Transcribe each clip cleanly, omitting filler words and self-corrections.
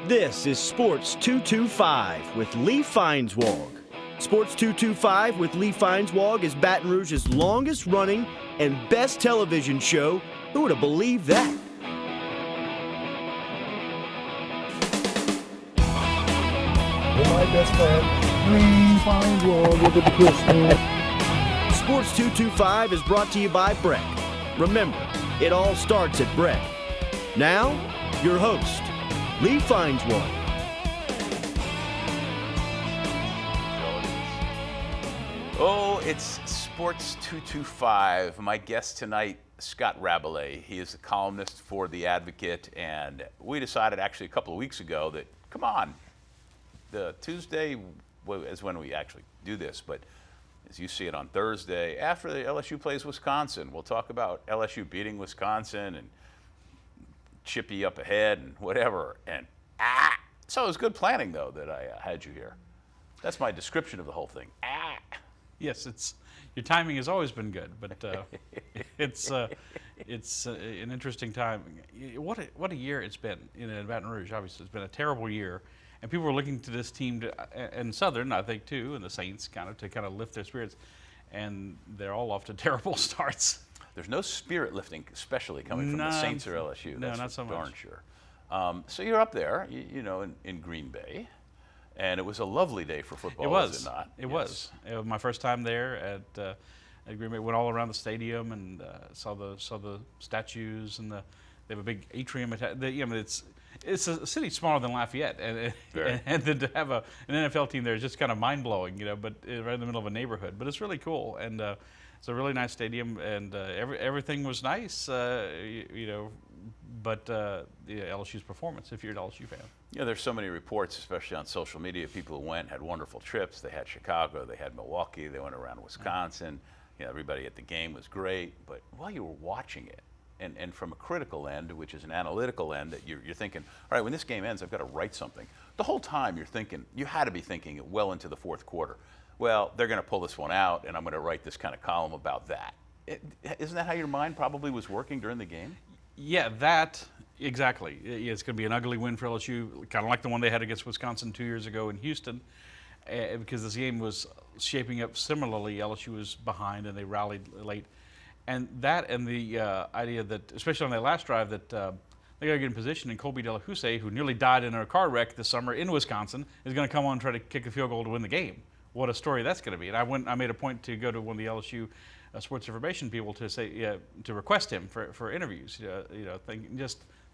This is Sports 225 with Lee Feinswag. Sports 225 with Lee Feinswag is Baton Rouge's longest running and best television show. Who would have believed that? My best friend, Lee Feinswag, with the Christmas. Sports 225 is brought to you by Breck. Remember, it all starts at Breck. Now, your host, Lee Feinswag. Oh, it's Sports 225. My guest tonight, Scott Rabalais. He is a columnist for The Advocate, and we decided actually a couple of weeks ago that, come on, the Tuesday is when we actually do this, but as you see it on Thursday, after the LSU plays Wisconsin, we'll talk about LSU beating Wisconsin and Chippy up ahead and whatever. And so it was good planning, though, that I had you here. That's my description of the whole thing. Yes, your timing has always been good, but it's an interesting time. What a year it's been in Baton Rouge. Obviously, it's been a terrible year, and people are looking to this team and Southern, I think, too, and the Saints to lift their spirits, and they're all off to terrible starts. There's no spirit lifting, especially coming from the Saints or LSU. No, that's not so much. Darn sure. So you're up there, in Green Bay. And it was a lovely day for football, was it not? It was. It was my first time there at Green Bay. Went all around the stadium and saw the statues, and they have a big atrium. It's a city smaller than Lafayette, and then to have an NFL team there is just kind of mind blowing, but right in the middle of a neighborhood. But it's really cool, and it's a really nice stadium, and everything was nice, But LSU's performance, if you're an LSU fan. There's so many reports, especially on social media. People who went had wonderful trips. They had Chicago, they had Milwaukee, they went around Wisconsin. Everybody at the game was great. But while you were watching it, and from a critical end, which is an analytical end, that you're thinking, all right, when this game ends, I've got to write something. The whole time you had to be thinking it well into the fourth quarter. Well, they're going to pull this one out, and I'm going to write this kind of column about that. Isn't that how your mind probably was working during the game? Yeah, that, exactly. It's going to be an ugly win for LSU, kind of like the one they had against Wisconsin 2 years ago in Houston, because this game was shaping up similarly. LSU was behind, and they rallied late. And that and the idea that, especially on that last drive, that they got to get in position, and Colby Delahousse, who nearly died in a car wreck this summer in Wisconsin, is going to come on and try to kick a field goal to win the game. What a story that's going to be. And I made a point to go to one of the LSU sports information people to say to request him for interviews.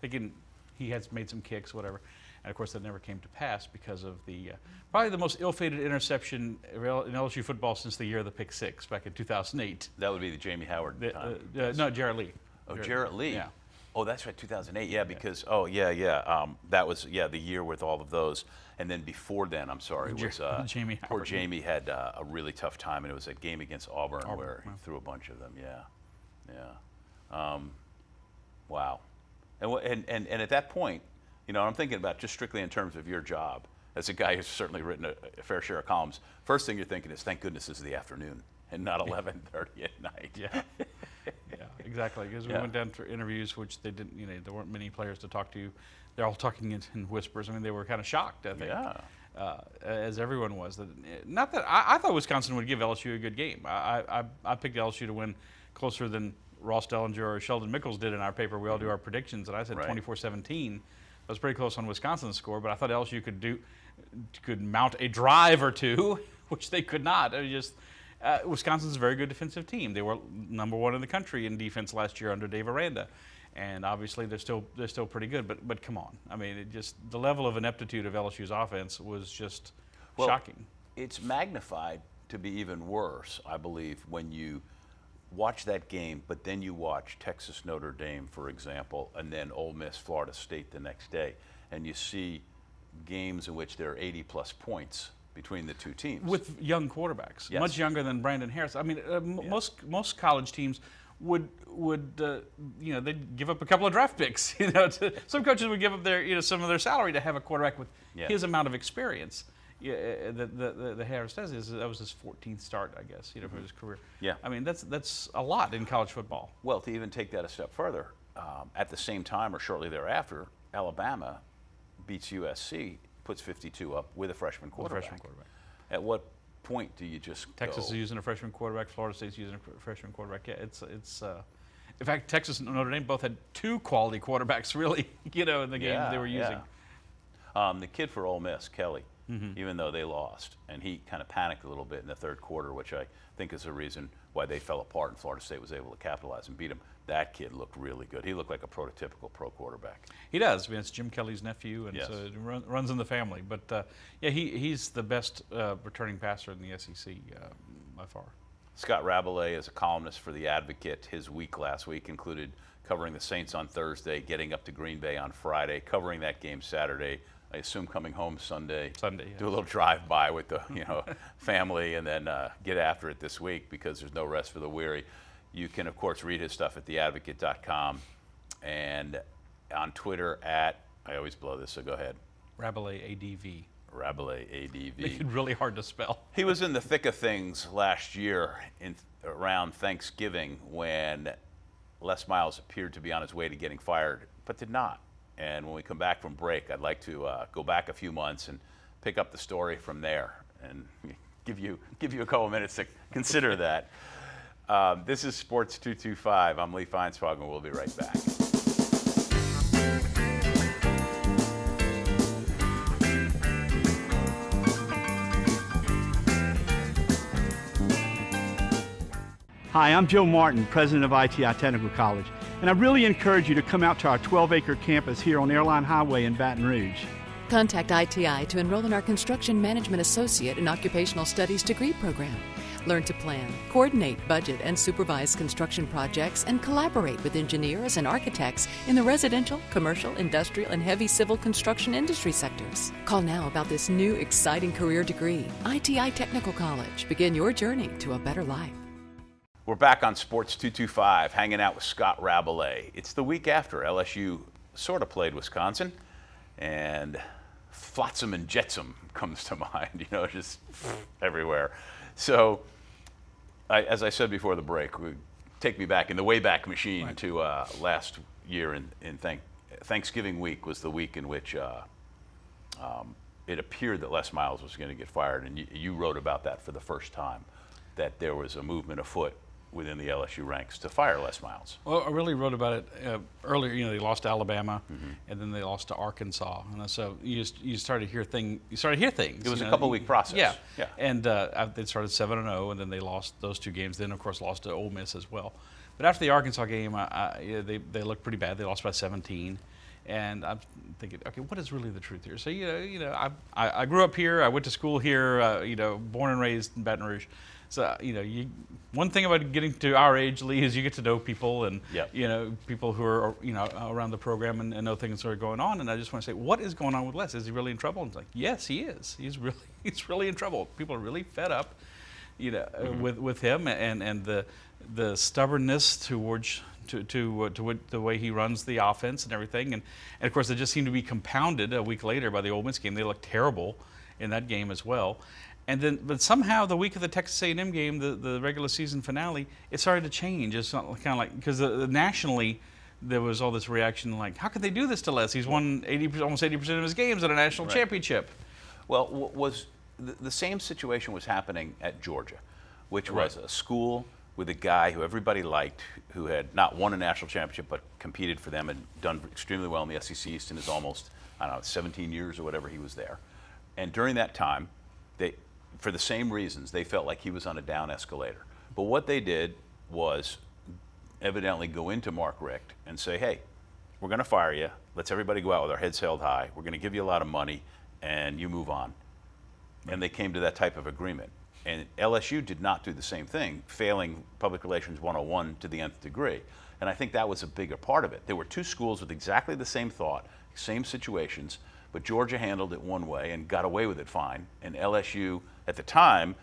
Thinking he had made some kicks, whatever, and of course that never came to pass because of the probably the most ill-fated interception in LSU football since the year of the pick six back in 2008. That would be the Jamie Howard time. No, Jarrett Lee. Oh, Jarrett Lee. Yeah. Oh, that's right, 2008. Yeah, because that was the year with all of those. And then before then, I'm sorry, was Jamie poor Howard. Jamie had a really tough time, and it was a game against Auburn where he threw a bunch of them. Yeah. Wow. And at that point, I'm thinking about just strictly in terms of your job as a guy who's certainly written a fair share of columns. First thing you're thinking is, thank goodness this is the afternoon and not 11:30 at night. Yeah. Yeah, exactly. Because we went down for interviews, which they didn't. There weren't many players to talk to. They're all talking in whispers. I mean, they were kind of shocked, I think, as everyone was. Not that I thought Wisconsin would give LSU a good game. I picked LSU to win closer than Ross Dellinger or Sheldon Mickles did in our paper. We all do our predictions, and I said 24-17. I was pretty close on Wisconsin's score, but I thought LSU could mount a drive or two, which they could not. Wisconsin's a very good defensive team. They were number one in the country in defense last year under Dave Aranda. And obviously they're still pretty good, but come on. I mean, the level of ineptitude of LSU's offense was just shocking. It's magnified to be even worse, I believe, when you watch that game, but then you watch Texas Notre Dame, for example, and then Ole Miss Florida State the next day, and you see games in which there are 80-plus points between the two teams with young quarterbacks, much younger than Brandon Harris. I mean, most college teams would they'd give up a couple of draft picks. Some coaches would give up their some of their salary to have a quarterback with his amount of experience. The Harris does that was his 14th start, I guess, for his career. Yeah. I mean, that's a lot in college football. Well, to even take that a step further, at the same time or shortly thereafter, Alabama beats USC, puts 52 up with a freshman quarterback. Freshman quarterback. At what point do you just Texas go? is using a freshman quarterback. Florida State's using a freshman quarterback. Yeah, it's. In fact, Texas and Notre Dame both had 2 quality quarterbacks, really, in the game they were using. The kid for Ole Miss, Kelly, even though they lost, and he kind of panicked a little bit in the third quarter, which I think is the reason why they fell apart and Florida State was able to capitalize and beat him. That kid looked really good. He looked like a prototypical pro quarterback. He does. I mean, it's Jim Kelly's nephew, and Yes. so it runs in the family. But, he's the best returning passer in the SEC by far. Scott Rabalais is a columnist for The Advocate. His week last week included covering the Saints on Thursday, getting up to Green Bay on Friday, covering that game Saturday, I assume coming home Sunday. Sunday, yeah. Do a little drive-by with the family, and then get after it this week because there's no rest for the weary. You can, of course, read his stuff at theadvocate.com and on Twitter at, I always blow this, so go ahead. Rabalais, ADV. Rabalais, ADV. Make it really hard to spell. He was in the thick of things last year around Thanksgiving when Les Miles appeared to be on his way to getting fired, but did not. And when we come back from break, I'd like to go back a few months and pick up the story from there and give you a couple minutes to consider that. This is Sports 225. I'm Lee Feinswag, and we'll be right back. Hi, I'm Joe Martin, president of ITI Technical College, and I really encourage you to come out to our 12-acre campus here on Airline Highway in Baton Rouge. Contact ITI to enroll in our Construction Management Associate and Occupational Studies degree program. Learn to plan, coordinate, budget, and supervise construction projects and collaborate with engineers and architects in the residential, commercial, industrial, and heavy civil construction industry sectors. Call now about this new exciting career degree. ITI Technical College. Begin your journey to a better life. We're back on Sports 225, hanging out with Scott Rabalais. It's the week after LSU sort of played Wisconsin, and Flotsam and Jetsam comes to mind, just everywhere. So, as I said before the break, take me back in the Wayback Machine to last year in Thanksgiving week was the week in which it appeared that Les Miles was going to get fired, and you wrote about that for the first time, that there was a movement afoot within the LSU ranks to fire Les Miles. Well, I really wrote about it earlier. They lost to Alabama, and then they lost to Arkansas, and so you started to hear things. It was a couple-week process. Yeah. And they started 7-0, and then they lost those 2 games. Then, of course, lost to Ole Miss as well. But after the Arkansas game, they looked pretty bad. They lost by 17. And I'm thinking, okay, what is really the truth here? So I grew up here. I went to school here. Born and raised in Baton Rouge. So one thing about getting to our age, Lee, is you get to know people and people who are around the program and know things that are going on. And I just want to say, what is going on with Les? Is he really in trouble? And it's like, yes, he is. He's really in trouble. People are really fed up, with him and the stubbornness towards to the way he runs the offense and everything. And of course, it just seemed to be compounded a week later by the Ole Miss game. They looked terrible in that game as well. And then, but somehow the week of the Texas A&M game, the regular season finale, it started to change. It's kind of like, because nationally there was all this reaction like, how could they do this to Les? He's won almost 80% of his games at a national championship. Well, the same situation was happening at Georgia, which was a school with a guy who everybody liked, who had not won a national championship but competed for them and done extremely well in the SEC East in his almost, 17 years or whatever he was there. And during that time, for the same reasons, they felt like he was on a down escalator. But what they did was evidently go into Mark Richt and say, hey, we're going to fire you. Let's everybody go out with our heads held high. We're going to give you a lot of money, and you move on. And they came to that type of agreement. And LSU did not do the same thing, failing Public Relations 101 to the nth degree. And I think that was a bigger part of it. There were 2 schools with exactly the same thought, same situations, but Georgia handled it one way and got away with it fine. And LSU, at the time,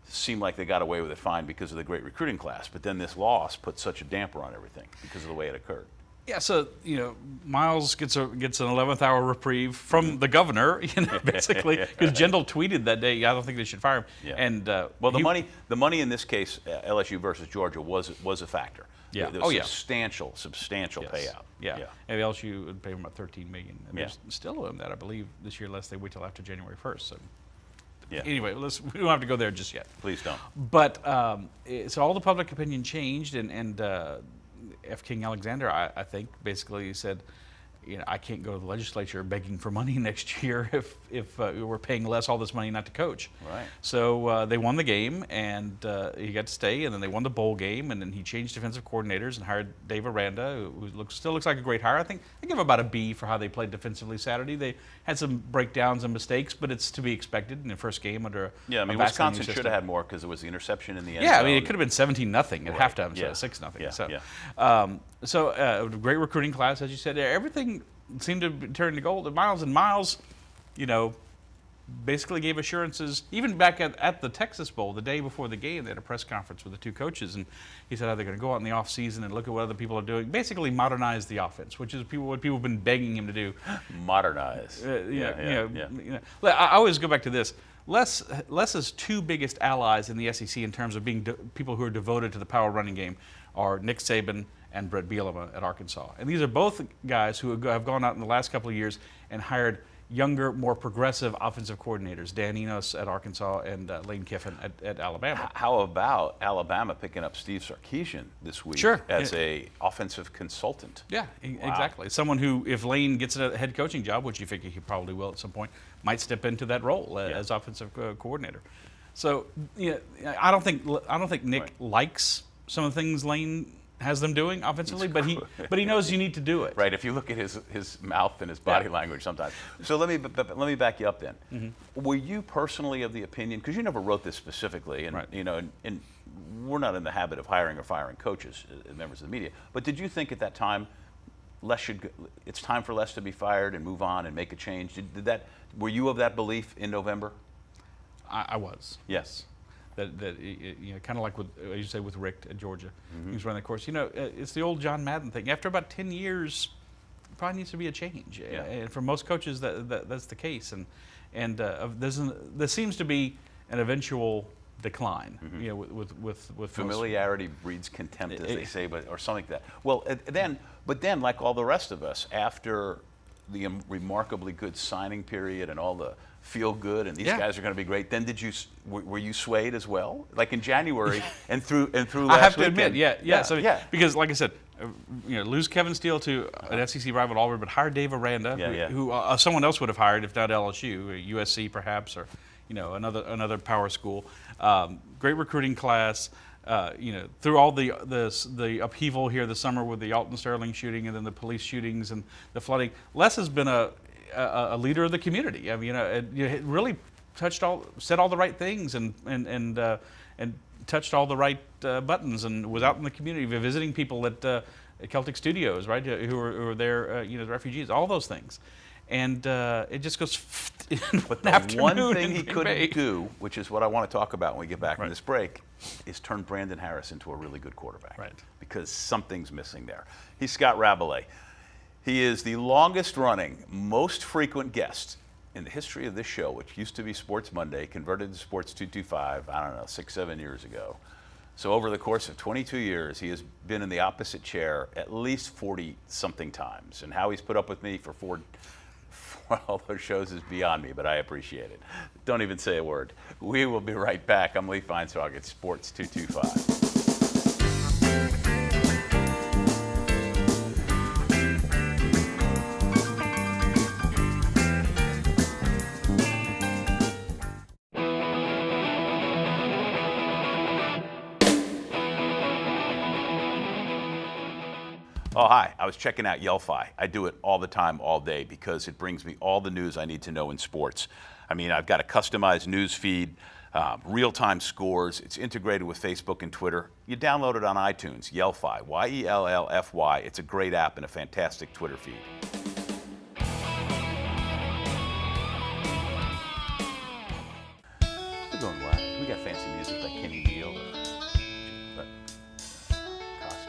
seemed like they got away with it fine because of the great recruiting class. But then this loss put such a damper on everything because of the way it occurred. Yeah, so, Miles gets an 11th hour reprieve from the governor, basically, because Jindal tweeted that day, I don't think they should fire him. Yeah. And well, the money in this case, LSU versus Georgia, was a factor. Yeah. It Oh, was yeah. substantial Yes. payout. Yeah. And LSU would pay them about $13 million. And Yeah. there's still owe them that, I believe, this year, unless they wait till after January 1st. So Yeah. anyway, we don't have to go there just yet. Please don't. But so all the public opinion changed, and F. King Alexander, I think, basically said, I can't go to the legislature begging for money next year if we're paying Les all this money not to coach. Right. So they won the game, and he got to stay, and then they won the bowl game, and then he changed defensive coordinators and hired Dave Aranda, who still looks like a great hire. I think I give him about a B for how they played defensively Saturday. They had some breakdowns and mistakes, but it's to be expected in the first game under Yeah, I mean, Wisconsin should have had more because there was the interception in the end zone. zone. I mean, it could have been 17-0 at Right. halftime, Yeah. so 6-0. Yeah. So, Yeah. great recruiting class, as you said. Everything seemed to be turning to gold. And Miles, basically gave assurances, even back at the Texas Bowl, the day before the game. They had a press conference with the two coaches, and he said, they're going to go out in the offseason and look at what other people are doing, basically modernize the offense, which is what people have been begging him to do. Modernize. I always go back to this. Les's two biggest allies in the SEC in terms of being people who are devoted to the power running game are Nick Saban and Brett Bielema at Arkansas. And these are both guys who have gone out in the last couple of years and hired younger, more progressive offensive coordinators, Dan Enos at Arkansas and Lane Kiffin at Alabama. How about Alabama picking up Steve Sarkisian this week as a offensive consultant? Yeah, exactly. Someone who, if Lane gets a head coaching job, which you figure he probably will at some point, might step into that role as offensive coordinator. So, I don't think Nick likes some of the things Lane has them doing offensively, but he knows you need to do it. Right. If you look at his mouth and his body language sometimes. So let me back you up then. Mm-hmm. Were you personally of the opinion, because you never wrote this specifically, and and we're not in the habit of hiring or firing coaches, members of the media, but did you think at that time it's time for Les to be fired and move on and make a change? Were you of that belief in November? I was. Yes. That kind of like you say with Rick at Georgia, he was running the course. It's the old John Madden thing. After about 10 years, probably needs to be a change. Yeah. And for most coaches, that's the case. And there seems to be an eventual decline. With familiarity breeds contempt, as they say, or something like that. Well, but then, like all the rest of us, after the remarkably good signing period and all the feel good and these guys are going to be great, then were you swayed as well, like in January and through last I have to weekend? admit, because like I said, lose Kevin Steele to an SEC rival Auburn, but hire Dave Aranda, who someone else would have hired if not LSU, or USC perhaps, or another power school. Great recruiting class. Through all the upheaval here this summer with the Alton Sterling shooting and then the police shootings and the flooding, Les has been a leader of the community. I mean, it really said all the right things and touched all the right buttons and was out in the community visiting people at Celtic Studios, right, who are there, the refugees, all those things. And it just goes. But the one thing he couldn't do, which is what I want to talk about when we get back from this break, is turn Brandon Harris into a really good quarterback. Right. Because something's missing there. He's Scott Rabalais. He is the longest running, most frequent guest in the history of this show, which used to be Sports Monday, converted to Sports 225, 6-7 years ago. So over the course of 22 years, he has been in the opposite chair at least 40-something times. And how he's put up with me for all those shows is beyond me, but I appreciate it. Don't even say a word. We will be right back. I'm Lee Feinswag at Sports 225. Oh, hi. I was checking out Yelphi. I do it all the time, all day, because it brings me all the news I need to know in sports. I mean, I've got a customized news feed, real-time scores. It's integrated with Facebook and Twitter. You download it on iTunes, Yelphi, Y-E-L-L-F-Y. It's a great app and a fantastic Twitter feed. We're going live. We got fancy music like Kenny Neal.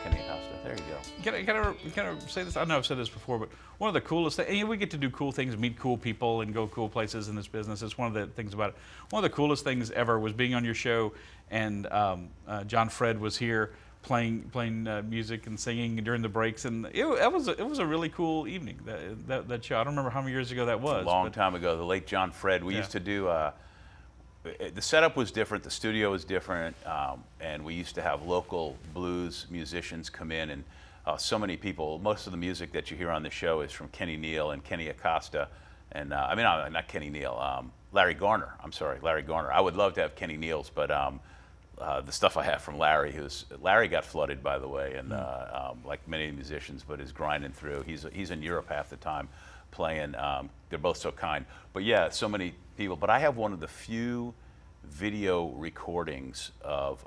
Kenny Acosta. There you go. Can I say this? I know I've said this before, but one of the coolest things, we get to do cool things, meet cool people, and go cool places in this business. It's one of the things about it. One of the coolest things ever was being on your show, and John Fred was here playing music and singing during the breaks, and it was a really cool evening. That show. I don't remember how many years ago that was. A long time ago. The late John Fred. We used to do. The setup was different. The studio was different, and we used to have local blues musicians come in, and so many people. Most of the music that you hear on the show is from Kenny Neal and Kenny Acosta, and not Kenny Neal. Larry Garner. I'm sorry, Larry Garner. I would love to have Kenny Neal's, but the stuff I have from Larry, Larry got flooded, by the way, and like many musicians, but is grinding through. He's in Europe half the time playing. They're both so kind. But yeah, so many people. But I have one of the few video recordings of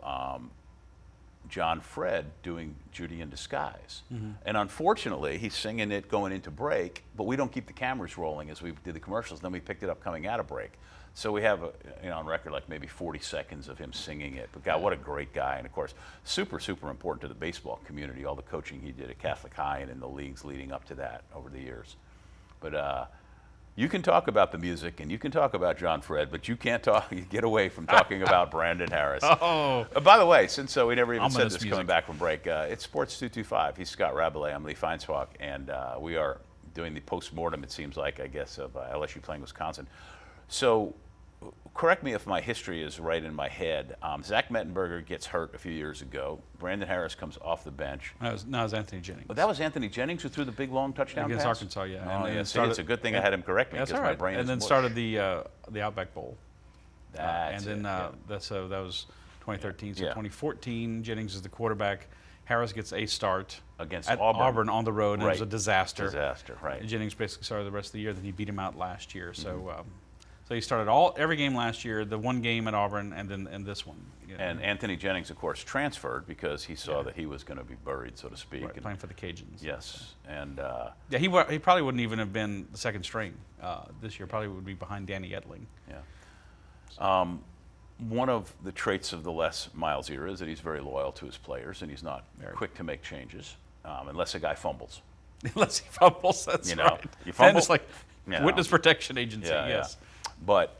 John Fred doing Judy in Disguise. And unfortunately, he's singing it going into break, but we don't keep the cameras rolling as we did the commercials. Then we picked it up coming out of break. So we have, on record, like maybe 40 seconds of him singing it. But God, what a great guy. And of course, super, super important to the baseball community, all the coaching he did at Catholic High and in the leagues leading up to that over the years. But you can talk about the music and you can talk about John Fred, but you can't get away from talking about Brandon Harris. By the way, since we never even said this coming back from break, it's Sports 225. He's Scott Rabalais. I'm Lee Feinswalk, and we are doing the post-mortem, it seems like, I guess, of LSU playing Wisconsin. So correct me if my history is right in my head. Zach Mettenberger gets hurt a few years ago. Brandon Harris comes off the bench. No, it was Anthony Jennings. But that was Anthony Jennings who threw the big long touchdown against pass? Arkansas, yeah. Oh, and yeah. started, it's a good thing I had him correct me because my brain is And then mush. started the Outback Bowl. That's and then it, that was 2013. So Yeah. 2014, Jennings is the quarterback. Harris gets a start Against at Auburn. on the road, and it was a disaster. Disaster, right. Jennings basically started the rest of the year. Then he beat him out last year. So so he started every game last year, the one game at Auburn, and then this one. You know. And Anthony Jennings, of course, transferred because he saw that he was going to be buried, so to speak. Right, and, playing for the Cajuns. yes, and Yeah, he probably wouldn't even have been the second string this year. Probably would be behind Danny Edling. yeah. One of the traits of the Les Miles era is that he's very loyal to his players, and he's not quick to make changes, unless a guy fumbles. Unless he fumbles, that's right. You Then fumble, it's like witness protection agency, yes. But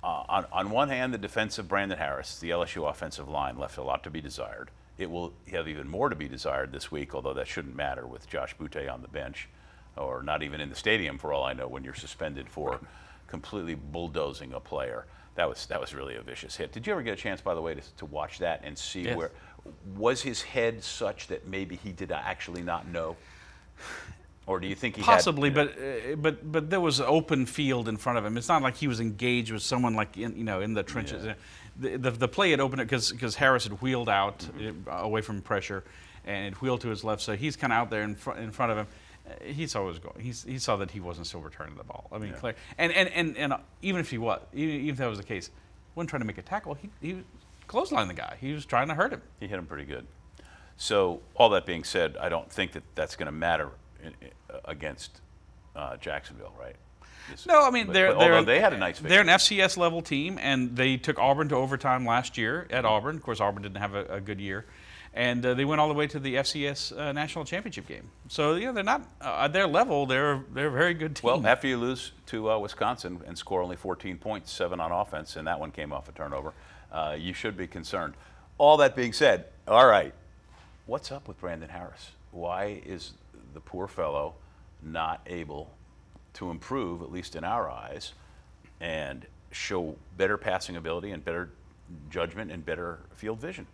on one hand, the defense of Brandon Harris, the LSU offensive line, left a lot to be desired. It will have even more to be desired this week, although that shouldn't matter with Josh Butte on the bench, or not even in the stadium for all I know when you're suspended for completely bulldozing a player. That was really a vicious hit. Did you ever get a chance, by the way, to watch that and see Yes. where was his head such that maybe he did actually not know? Or do you think he Possibly, had, but there was an open field in front of him. It's not like he was engaged with someone like in the trenches. Yeah. The play had opened it because Harris had wheeled out away from pressure, and it wheeled to his left. So he's kind of out there in front of him. He saw what was going. He saw that he wasn't still returning the ball. I mean, clear. And even if he was, even if that was the case, he wasn't trying to make a tackle. He clotheslined the guy. He was trying to hurt him. He hit him pretty good. So all that being said, I don't think that's going to matter against Jacksonville, right? No, I mean although they had a nice victory. They're an FCS level team, and they took Auburn to overtime last year at Auburn. Of course, Auburn didn't have a good year, and they went all the way to the FCS national championship game. So they're not at their level. They're a very good team. Well, after you lose to Wisconsin and score only 14 points, 7 on offense, and that one came off a turnover, you should be concerned. All that being said, all right, what's up with Brandon Harris? Why is the poor fellow not able to improve, at least in our eyes, and show better passing ability and better judgment and better field vision?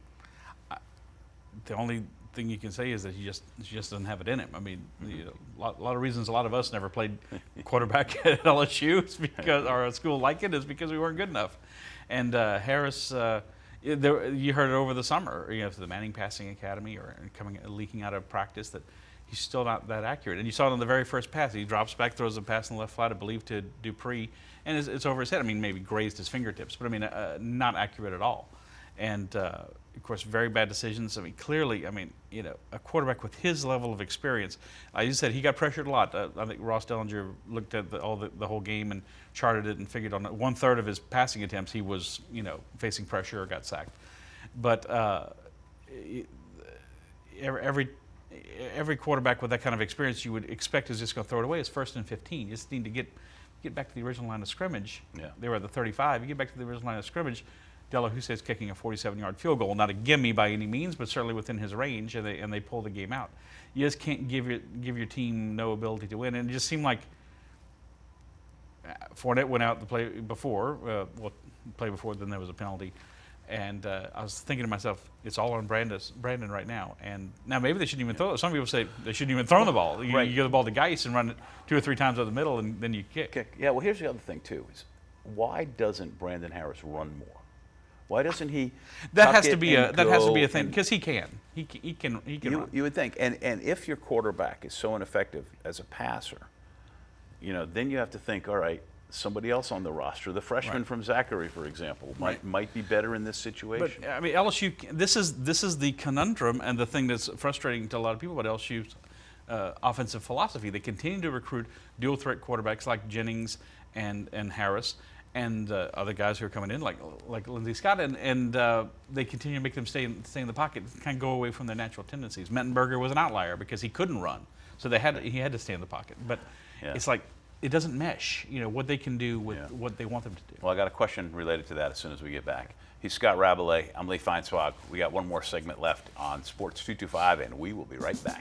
The only thing you can say is that he just doesn't have it in him. I mean, a lot of reasons a lot of us never played quarterback at LSU is because, or a school like it, is because we weren't good enough. And Harris, you heard it over the summer, to the Manning Passing Academy or leaking out of practice that he's still not that accurate. And you saw it on the very first pass. He drops back, throws a pass in the left flat, I believe, to Dupree, and it's over his head. I mean, maybe grazed his fingertips, but I mean, not accurate at all. And of course, very bad decisions. I mean, clearly, a quarterback with his level of experience. You said he got pressured a lot. I think Ross Dellinger looked at the whole game and charted it and figured on 1/3 of his passing attempts he was, facing pressure or got sacked. But every quarterback with that kind of experience you would expect is just going to throw it away. It's 1st and 15. You just need to get back to the original line of scrimmage. Yeah. They were at the 35. You get back to the original line of scrimmage. De La Houssaye's kicking a 47-yard field goal, not a gimme by any means, but certainly within his range, and they pull the game out. You just can't give your team no ability to win, and it just seemed like Fournette went out the play before, then there was a penalty. And I was thinking to myself, it's all on Brandon right now. And now maybe they shouldn't even throw it. Some people say they shouldn't even throw the ball. You give the ball to Geis and run it 2 or 3 times up the middle, and then you kick. Yeah, well, here's the other thing, too. Is why doesn't Brandon Harris run more? Why doesn't he? That has to be a thing, because he can. He can run. You would think. And if your quarterback is so ineffective as a passer, then you have to think, all right, somebody else on the roster, the freshman from Zachary, for example, might be better in this situation. But I mean, LSU. This is the conundrum and the thing that's frustrating to a lot of people about LSU's offensive philosophy. They continue to recruit dual threat quarterbacks like Jennings and Harris and other guys who are coming in like Lindsey Scott, and they continue to make them stay in the pocket, kind of go away from their natural tendencies. Mettenberger was an outlier because he couldn't run, so he had to stay in the pocket. But it's like, it doesn't mesh, what they can do with what they want them to do. Well, I got a question related to that as soon as we get back. He's Scott Rabalais. I'm Lee Feinswag. We got one more segment left on Sports 225, and we will be right back.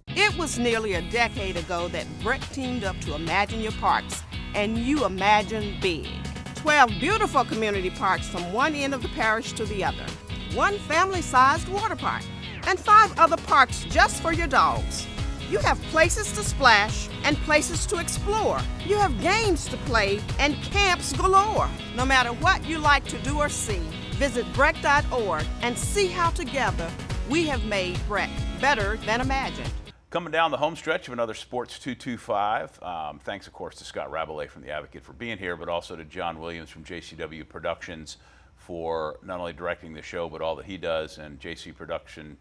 It was nearly a decade ago that Brett teamed up to Imagine Your Parks, and you imagined big. 12 beautiful community parks from one end of the parish to the other, one family-sized water park, and 5 other parks just for your dogs. You have places to splash and places to explore. You have games to play and camps galore. No matter what you like to do or see, visit Breck.org and see how together we have made Breck better than imagined. Coming down the home stretch of another Sports 225. Thanks, of course, to Scott Rabalais from The Advocate for being here, but also to John Williams from JCW Productions for not only directing the show, but all that he does, and JC Production,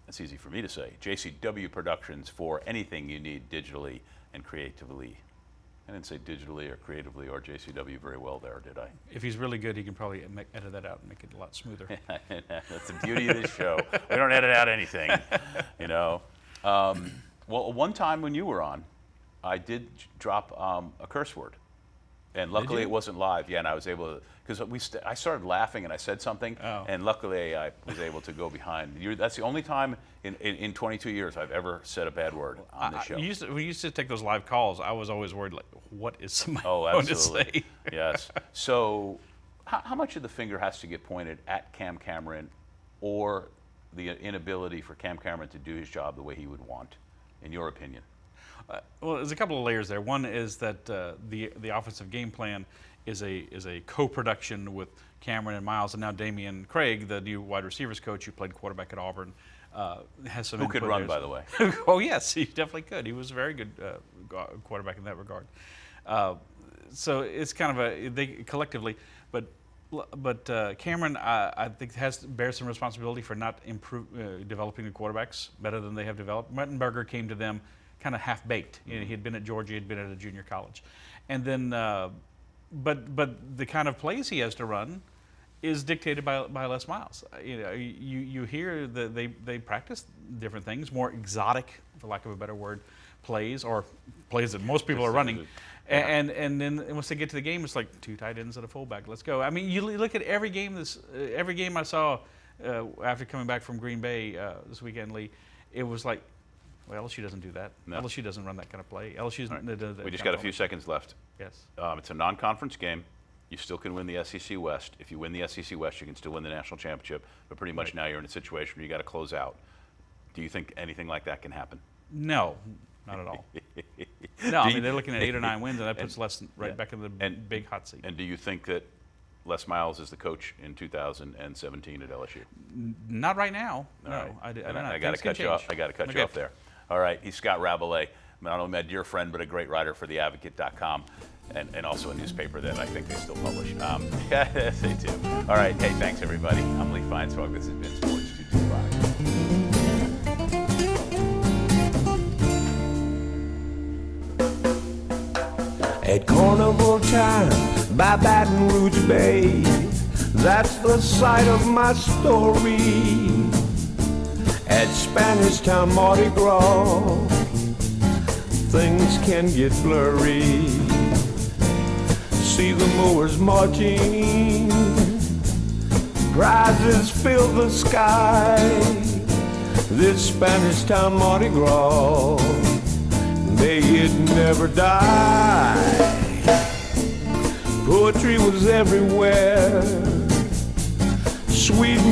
that's easy for me to say, JCW Productions for anything you need digitally and creatively. I didn't say digitally or creatively or JCW very well there, did I? If he's really good, he can probably edit that out and make it a lot smoother. That's the beauty of this show. We don't edit out anything, Well, one time when you were on, I did drop a curse word, and luckily it wasn't live. Yeah, and I was able to, because I started laughing and I said something, and luckily I was able to go behind. That's the only time in 22 years I've ever said a bad word on this show. We used to take those live calls. I was always worried, like, what is somebody going to say? Yes. So, how much of the finger has to get pointed at Cam Cameron, or the inability for Cam Cameron to do his job the way he would want, in your opinion? Well, there's a couple of layers there. One is that the offensive game plan is a co-production with Cameron and Miles, and now Damian Craig, the new wide receivers coach who played quarterback at Auburn, has some. Who could run, by the way? Oh yes, he definitely could. He was a very good quarterback in that regard. So it's kind of they collectively, but Cameron, I think, bears some responsibility for not developing the quarterbacks better than they have developed. Mettenberger came to them kind of half-baked. He had been at Georgia, he had been at a junior college. And then, but the kind of plays he has to run is dictated by Les Miles. You hear that they practice different things, more exotic, for lack of a better word, plays, or plays that most people are running. And then once they get to the game, it's like 2 tight ends and a fullback. Let's go. I mean, you look at every game I saw after coming back from Green Bay this weekend, Lee. It was like, well, LSU doesn't do that. No. LSU doesn't run that kind of play. LSU does that. We just got a few seconds left. Yes. It's a non-conference game. You still can win the SEC West. If you win the SEC West, you can still win the national championship. But pretty much now you're in a situation where you got to close out. Do you think anything like that can happen? No. Not at all. No, I mean, they're looking at 8 or 9 wins, and that puts Les back in the big hot seat. And do you think that Les Miles is the coach in 2017 at LSU? Not right now. All no, right. I don't know. I got to cut you off. I got to cut you off there. All right, he's Scott Rabalais, not only my dear friend, but a great writer for TheAdvocate.com, and also a newspaper that I think they still publish. Yes, they do. All right, hey, thanks everybody. I'm Lee Feinswag. This has been Sports 225. At carnival time by Baton Rouge Bay, that's the site of my story. at Spanish Town Mardi Gras. Things can get blurry. See the mowers marching, prizes fill the sky. This Spanish Town Mardi Gras, may it never die. Poetry was everywhere, sweet